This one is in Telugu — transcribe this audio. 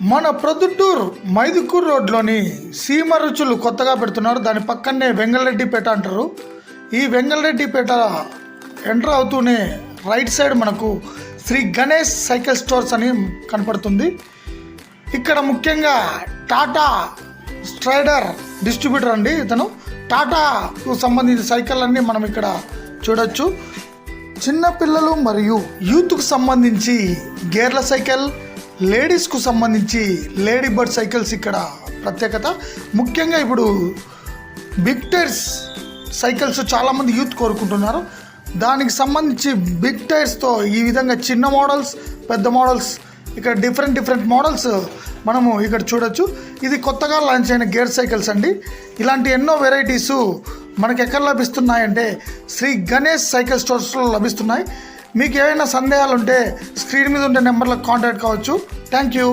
మన ప్రొద్దుటూరు మైదుకూరు రోడ్లోని సీమ రుచులు కొత్తగా పెడుతున్నారు. దాని పక్కనే వెంగళరెడ్డిపేట అంటారు. ఈ వెంగళరెడ్డిపేట ఎంటర్ అవుతూనే రైట్ సైడ్ మనకు శ్రీ గణేష్ సైకిల్ స్టోర్స్ అని కనపడుతుంది. ఇక్కడ ముఖ్యంగా టాటా స్ట్రైడర్ డిస్ట్రిబ్యూటర్ అండి. ఇతను టాటాకు సంబంధించిన సైకిల్ అన్నీ మనం ఇక్కడ చూడొచ్చు. చిన్నపిల్లలు మరియు యూత్కు సంబంధించి గేర్ల సైకిల్, లేడీస్కు సంబంధించి లేడీ బర్డ్ సైకిల్స్ ఇక్కడ ప్రత్యేకత. ముఖ్యంగా ఇప్పుడు బిగ్ టైర్స్ సైకిల్స్ చాలామంది యూత్ కోరుకుంటున్నారు. దానికి సంబంధించి బిగ్ టైర్స్తో ఈ విధంగా చిన్న మోడల్స్, పెద్ద మోడల్స్, ఇక్కడ డిఫరెంట్ మోడల్స్ మనము ఇక్కడ చూడొచ్చు. ఇది కొత్తగా లాంచ్ అయిన గేర్ సైకిల్స్ అండి. ఇలాంటి ఎన్నో వెరైటీసు మనకి ఎక్కడ లభిస్తున్నాయంటే శ్రీ గణేష్ సైకిల్ స్టోర్స్లో లభిస్తున్నాయి. మీకు ఏమైనా సందేహాలు ఉంటే స్క్రీన్ మీద ఉండే నెంబర్లకు కాంటాక్ట్ కావచ్చు. Thank you.